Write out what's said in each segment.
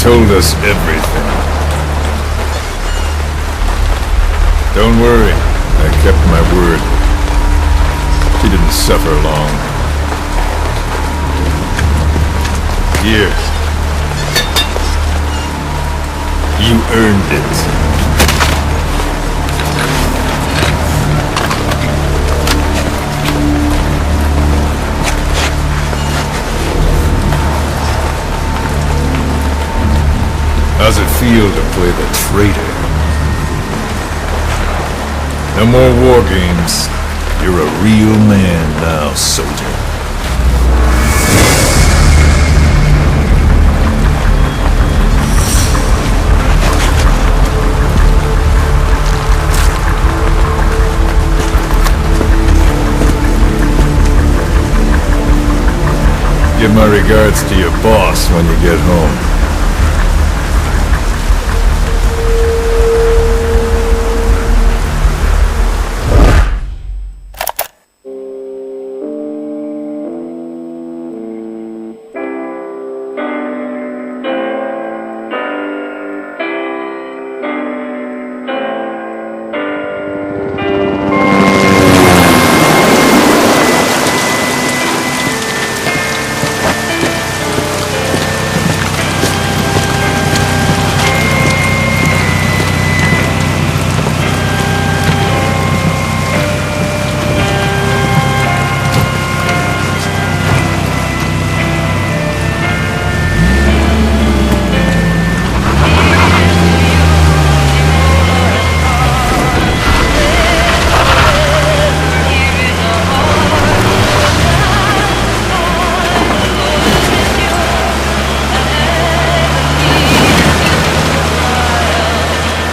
Told us everything. Don't worry, I kept my word. She didn't suffer long. Here. You earned it. How's it feel to play the traitor? No more war games. You're a real man now, soldier. Give my regards to your boss when you get home.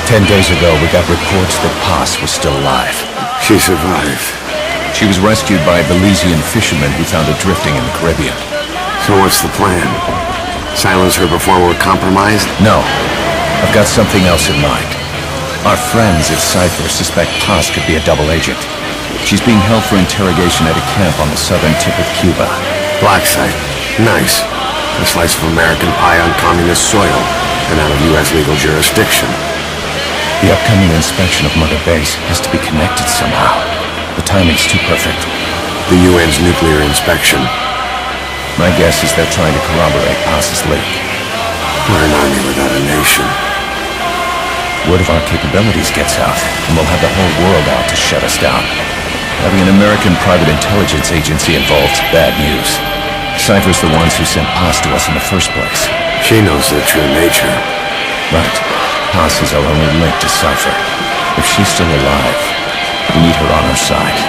"10 days ago, we got reports that Paz was still alive. She survived. She was rescued by a Belizean fisherman who found her drifting in the Caribbean. So what's the plan? Silence her before we're compromised? No. I've got something else in mind. Our friends at Cypher suspect Paz could be a double agent. She's being held for interrogation at a camp on the southern tip of Cuba. Black site. Nice. A slice of American pie on communist soil and out of U.S. legal jurisdiction. The upcoming inspection of Mother Base has to be connected somehow. The timing's too perfect. The UN's nuclear inspection. My guess is they're trying to corroborate Paz's leak. We're an army without a nation. Word of our capabilities gets out, and we'll have the whole world out to shut us down. Having an American private intelligence agency involved's bad news. Cypher's the ones who sent Paz to us in the first place. She knows their true nature. Right. Paz is our only link to Cypher. If she's still alive, we need her on our side.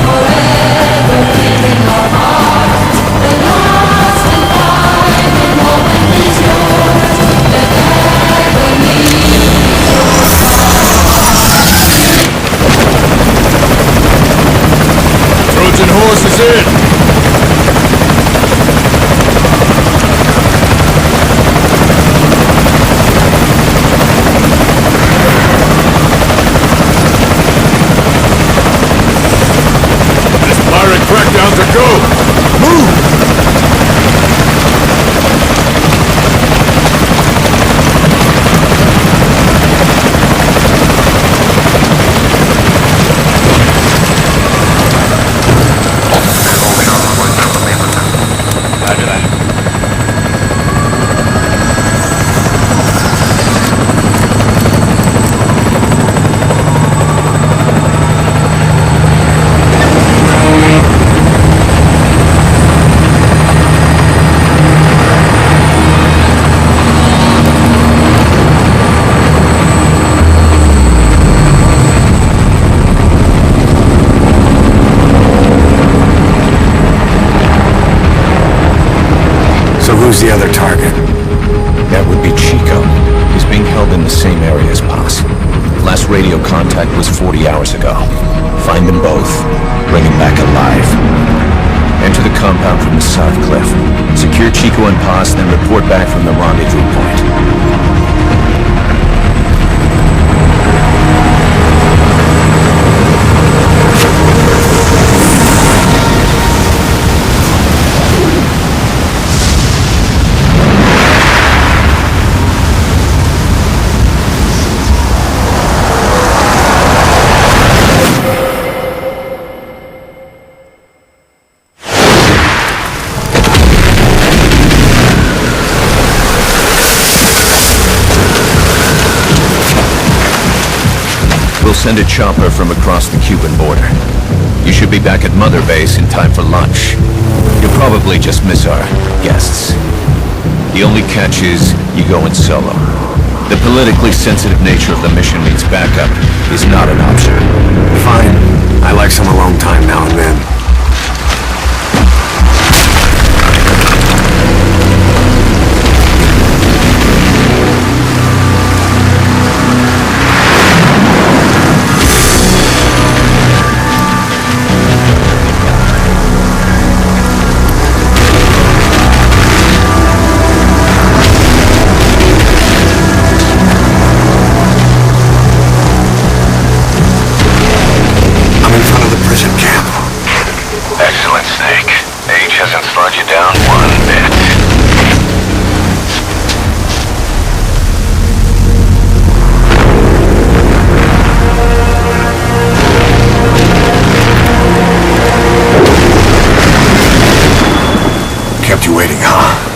Forever, here in our hearts, the Who's the other target? That would be Chico. He's being held in the same area as Paz. Last radio contact was 40 hours ago. Find them both. Bring him back alive. Enter the compound from the south cliff. Secure Chico and Paz, then report back from the rendezvous point. We'll send a chopper from across the Cuban border. You should be back at Mother Base in time for lunch. You'll probably just miss our guests. The only catch is you go in solo. The politically sensitive nature of the mission means backup is not an option. Fine. I like some alone time now and then. Excellent, Snake. Age hasn't slowed you down one bit. Kept you waiting, huh?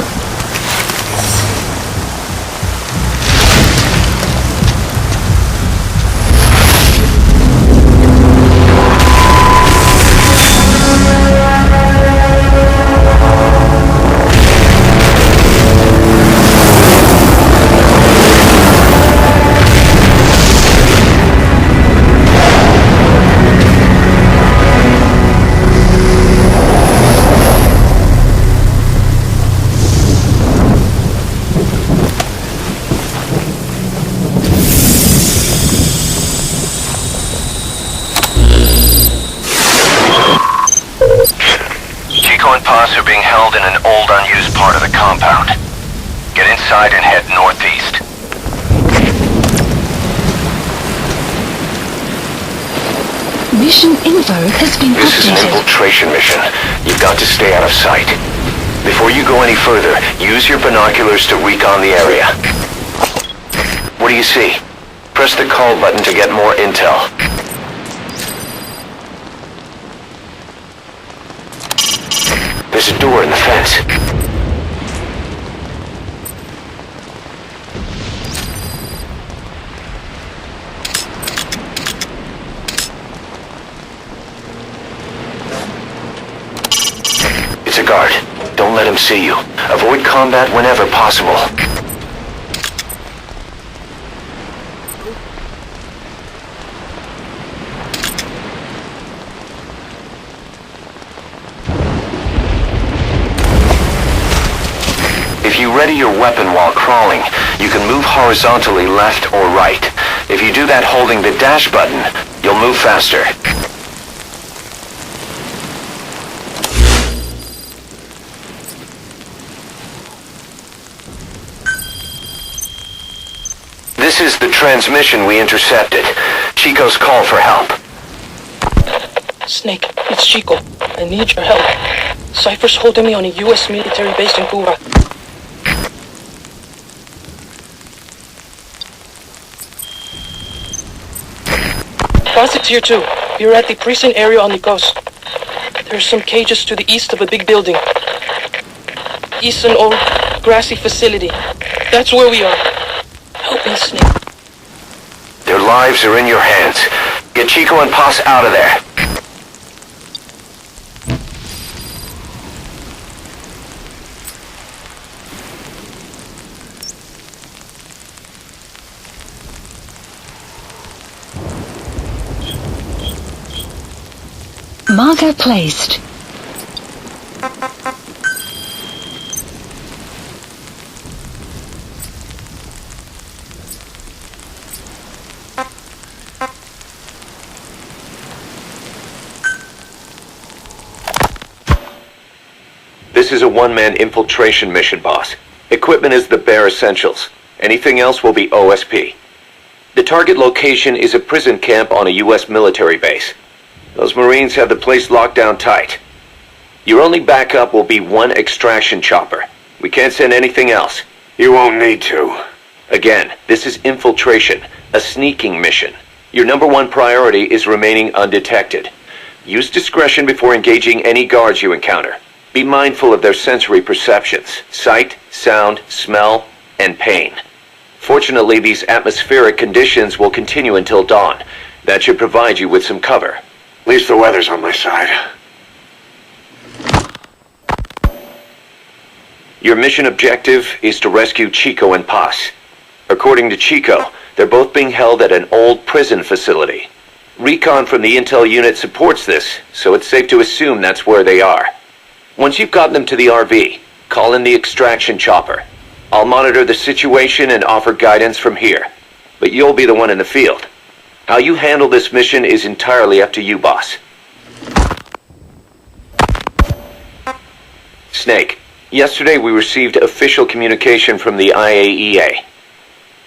Chico and Paz are being held in an old, unused part of the compound. Get inside and head northeast. Mission info has been This is an updated. infiltration mission. You've got to stay out of sight. Before you go any further, use your binoculars to recon the area. What do you see? Press the call button to get more intel. There's a door in the fence. It's a guard. Don't let him see you. Avoid combat whenever possible. If you ready your weapon while crawling, you can move horizontally left or right. If you do that holding the dash button, you'll move faster. This is the transmission we intercepted. Chico's call for help. Snake, it's Chico. I need your help. Cypher's holding me on a U.S. military base in Cuba. Paz is here too. We're at the prison area on the coast. There's some cages to the east of a big building. East an old grassy facility. That's where we are. Help me, Snake. Their lives are in your hands. Get Chico and Paz out of there. Marker placed. This is a one-man infiltration mission, boss. Equipment is the bare essentials. Anything else will be OSP. The target location is a prison camp on a U.S. military base. Those Marines have the place locked down tight. Your only backup will be one extraction chopper. We can't send anything else. You won't need to. Again, this is infiltration, a sneaking mission. Your number one priority is remaining undetected. Use discretion before engaging any guards you encounter. Be mindful of their sensory perceptions: sight, sound, smell, and pain. Fortunately, these atmospheric conditions will continue until dawn. That should provide you with some cover. At least the weather's on my side. Your mission objective is to rescue Chico and Paz. According to Chico, they're both being held at an old prison facility. Recon from the intel unit supports this, so it's safe to assume that's where they are. Once you've gotten them to the RV, call in the extraction chopper. I'll monitor the situation and offer guidance from here, but you'll be the one in the field. How you handle this mission is entirely up to you, boss. Snake, yesterday we received official communication from the IAEA.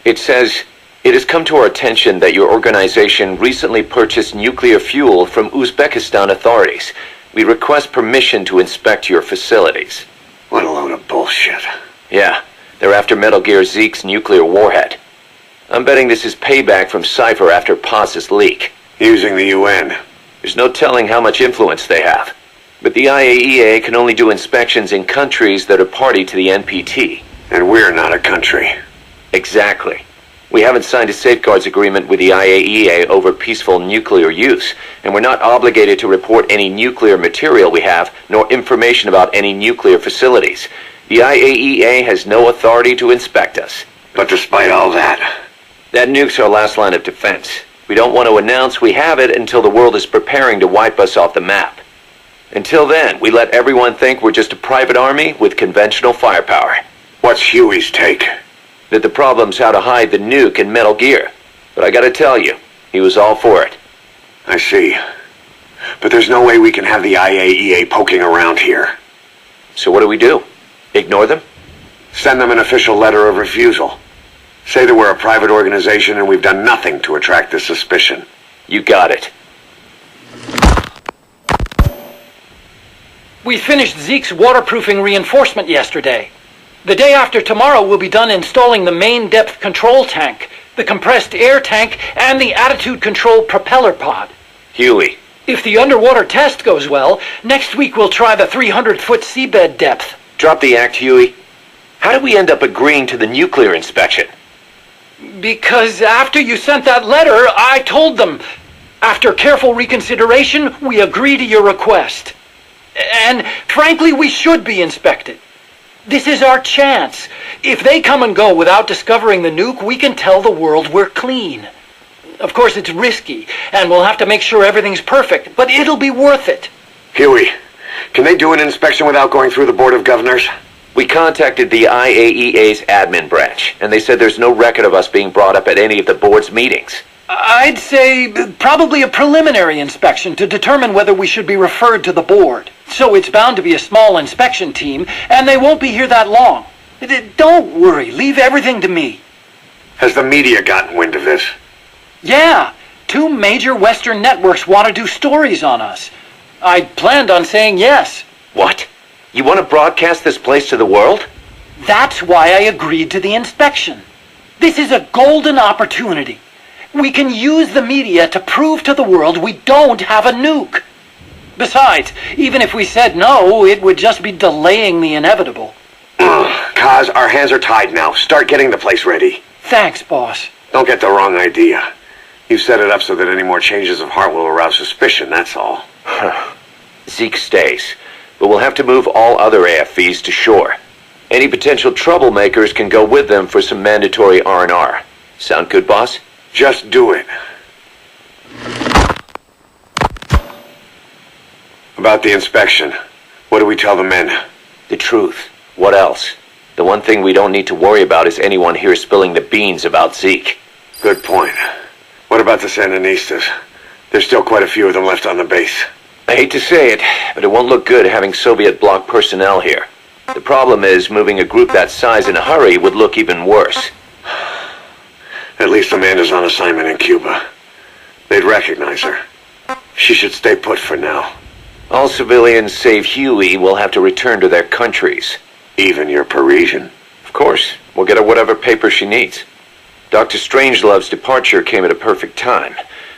It says, "It has come to our attention that your organization recently purchased nuclear fuel from Uzbekistan authorities. We request permission to inspect your facilities." What a load of bullshit. Yeah, they're after Metal Gear Zeke's nuclear warhead. I'm betting this is payback from Cypher after Paz's leak. Using the UN. There's no telling how much influence they have. But the IAEA can only do inspections in countries that are party to the NPT. And we're not a country. Exactly. We haven't signed a safeguards agreement with the IAEA over peaceful nuclear use, and we're not obligated to report any nuclear material we have, nor information about any nuclear facilities. The IAEA has no authority to inspect us. But despite all that... That nuke's our last line of defense. We don't want to announce we have it until the world is preparing to wipe us off the map. Until then, we let everyone think we're just a private army with conventional firepower. What's Huey's take? That the problem's how to hide the nuke in Metal Gear. But I gotta tell you, he was all for it. I see. But there's no way we can have the IAEA poking around here. So what do? Ignore them? Send them an official letter of refusal. Say that we're a private organization and we've done nothing to attract this suspicion. You got it. We finished Zeke's waterproofing reinforcement yesterday. The day after tomorrow we'll be done installing the main depth control tank, the compressed air tank, and the attitude control propeller pod. Huey. If the underwater test goes well, next week we'll try the 300-foot seabed depth. Drop the act, Huey. How did we end up agreeing to the nuclear inspection? Because after you sent that letter, I told them. After careful reconsideration, we agree to your request. And frankly, we should be inspected. This is our chance. If they come and go without discovering the nuke, we can tell the world we're clean. Of course, it's risky, and we'll have to make sure everything's perfect, but it'll be worth it. Huey, can they do an inspection without going through the Board of Governors? We contacted the IAEA's admin branch, and they said there's no record of us being brought up at any of the board's meetings. I'd say probably a preliminary inspection to determine whether we should be referred to the board. So it's bound to be a small inspection team, and they won't be here that long. Don't worry, leave everything to me. Has the media gotten wind of this? Yeah, 2 major Western networks want to do stories on us. I planned on saying yes. What? You want to broadcast this place to the world? That's why I agreed to the inspection. This is a golden opportunity. We can use the media to prove to the world we don't have a nuke. Besides, even if we said no, it would just be delaying the inevitable. Kaz, our hands are tied now. Start getting the place ready. Thanks, boss. Don't get the wrong idea. You've set it up so that any more changes of heart will arouse suspicion, that's all. Zeke stays, but we'll have to move all other AFVs to shore. Any potential troublemakers can go with them for some mandatory R&R. Sound good, boss? Just do it. About the inspection, what do we tell the men? The truth. What else? The one thing we don't need to worry about is anyone here spilling the beans about Zeke. Good point. What about the Sandinistas? There's still quite a few of them left on the base. I hate to say it, but it won't look good having Soviet bloc personnel here. The problem is, moving a group that size in a hurry would look even worse. At least Amanda's on assignment in Cuba. They'd recognize her. She should stay put for now. All civilians save Huey will have to return to their countries. Even your Parisian. Of course, we'll get her whatever paper she needs. Dr. Strangelove's departure came at a perfect time.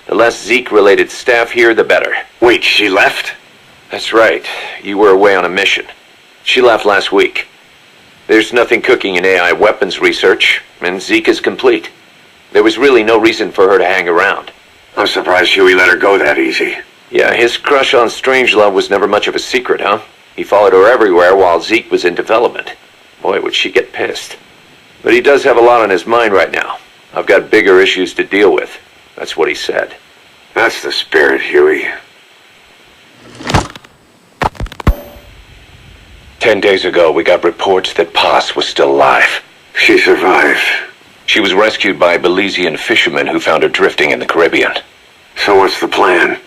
The less Zeke-related staff here, the better. Wait, she left? That's right. You were away on a mission. She left last week. There's nothing cooking in AI weapons research, and Zeke is complete. There was really no reason for her to hang around. I'm surprised Huey let her go that easy. Yeah, his crush on Strangelove was never much of a secret, huh? He followed her everywhere while Zeke was in development. Boy, would she get pissed. But he does have a lot on his mind right now. I've got bigger issues to deal with. That's what he said. That's the spirit, Huey. 10 days ago, we got reports that Paz was still alive. She survived. She was rescued by Belizean fishermen who found her drifting in the Caribbean. So what's the plan?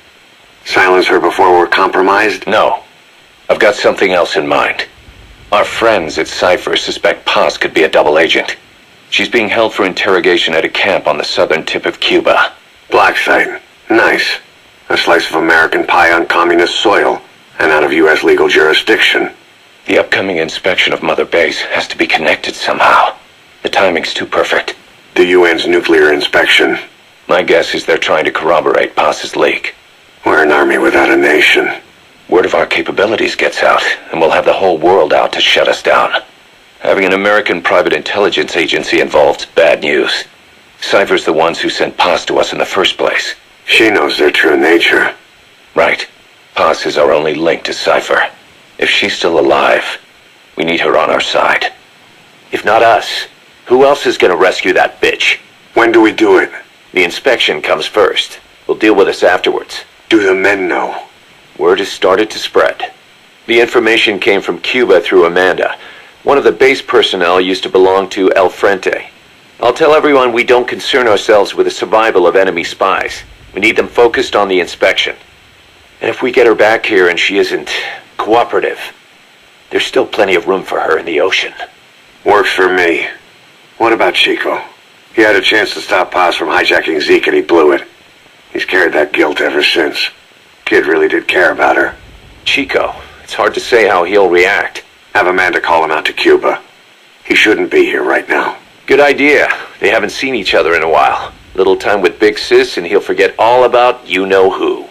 Silence her before we're compromised? No. I've got something else in mind. Our friends at Cypher suspect Paz could be a double agent. She's being held for interrogation at a camp on the southern tip of Cuba. Black site. Nice. A slice of American pie on communist soil, and out of U.S. legal jurisdiction. The upcoming inspection of Mother Base has to be connected somehow. The timing's too perfect. The UN's nuclear inspection. My guess is they're trying to corroborate Paz's leak. We're an army without a nation. Word of our capabilities gets out, and we'll have the whole world out to shut us down. Having an American private intelligence agency involved's bad news. Cypher's the ones who sent Paz to us in the first place. She knows their true nature. Right. Paz is our only link to Cypher. If she's still alive, we need her on our side. If not us, who else is gonna rescue that bitch? When do we do it? The inspection comes first. We'll deal with us afterwards. Do the men know? Word has started to spread. The information came from Cuba through Amanda. One of the base personnel used to belong to El Frente. I'll tell everyone we don't concern ourselves with the survival of enemy spies. We need them focused on the inspection. And if we get her back here and she isn't cooperative, there's still plenty of room for her in the ocean. Works for me. What about Chico? He had a chance to stop Paz from hijacking Zeke and he blew it. He's carried that guilt ever since. Kid really did care about her. Chico, it's hard to say how he'll react. Have Amanda call him out to Cuba. He shouldn't be here right now. Good idea. They haven't seen each other in a while. Little time with Big Sis and he'll forget all about you-know-who.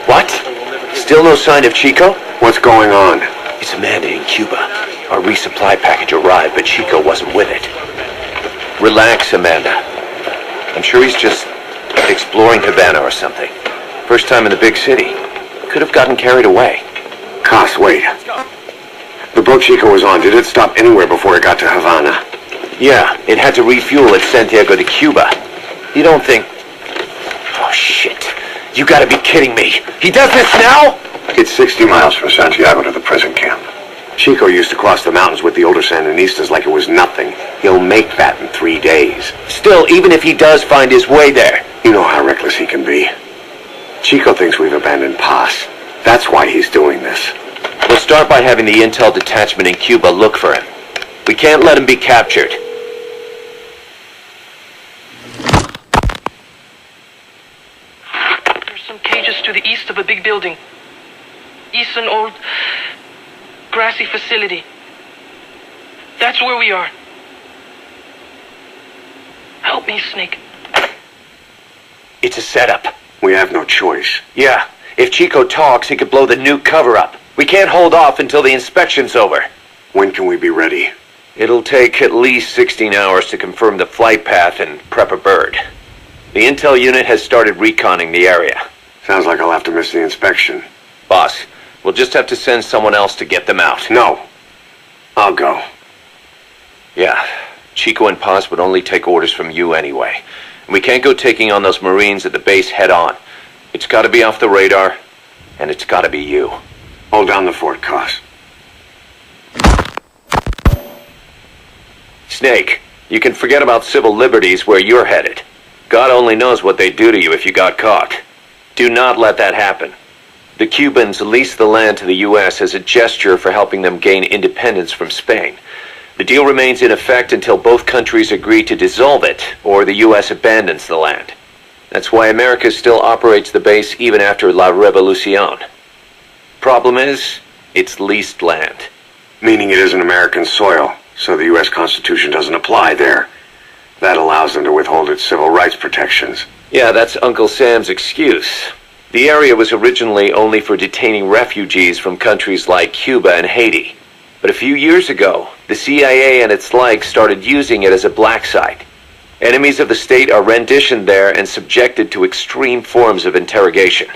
What? Still no sign of Chico? What's going on? It's Amanda in Cuba. Our resupply package arrived, but Chico wasn't with it. Relax, Amanda. I'm sure he's just exploring Havana or something. First time in the big city. Could have gotten carried away. Cos, wait. The boat Chico was on, did it stop anywhere before it got to Havana? Yeah, it had to refuel at Santiago de Cuba. You don't think... Oh, shit. You gotta be kidding me. He does this now? It's 60 miles from Santiago to the prison camp. Chico used to cross the mountains with the older Sandinistas like it was nothing. He'll make that in 3 days. Still, even if he does find his way there... You know how reckless he can be. Chico thinks we've abandoned Paz. That's why he's doing this. We'll start by having the intel detachment in Cuba look for him. We can't let him be captured. There's some cages to the east of a big building. East an old grassy facility. That's where we are. Help me, Snake. It's a setup. We have no choice. Yeah, if Chico talks, he could blow the nuke cover up. We can't hold off until the inspection's over. When can we be ready? It'll take at least 16 hours to confirm the flight path and prep a bird. The intel unit has started reconning the area. Sounds like I'll have to miss the inspection. Boss, we'll just have to send someone else to get them out. No. I'll go. Yeah, Chico and Paz would only take orders from you anyway. We can't go taking on those Marines at the base head on. It's gotta be off the radar, and it's gotta be you. Hold down the fort, Cos. Snake, You can forget about civil liberties where you're headed. God only knows what they'd do to you if you got caught. Do not let that happen. The Cubans leased the land to the U.S. as a gesture for helping them gain independence from Spain. The deal remains in effect until both countries agree to dissolve it, or the U.S. abandons the land. That's why America still operates the base even after La Revolucion. Problem is, it's leased land. Meaning it isn't American soil, so the U.S. Constitution doesn't apply there. That allows them to withhold its civil rights protections. Yeah, that's Uncle Sam's excuse. The area was originally only for detaining refugees from countries like Cuba and Haiti. But a few years ago, the CIA and its like started using it as a black site. Enemies of the state are renditioned there and subjected to extreme forms of interrogation.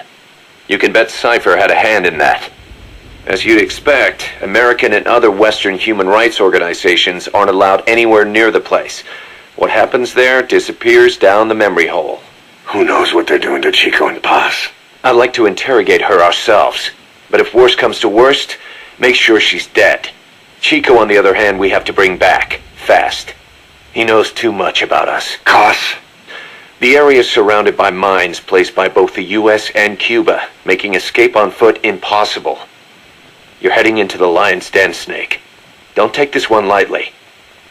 You can bet Cypher had a hand in that. As you'd expect, American and other Western human rights organizations aren't allowed anywhere near the place. What happens there disappears down the memory hole. Who knows what they're doing to Chico and Paz? I'd like to interrogate her ourselves. But if worst comes to worst, make sure she's dead. Chico, on the other hand, we have to bring back, fast. He knows too much about us. Cos? The area is surrounded by mines placed by both the U.S. and Cuba, making escape on foot impossible. You're heading into the lion's den, Snake. Don't take this one lightly.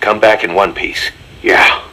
Come back in one piece. Yeah.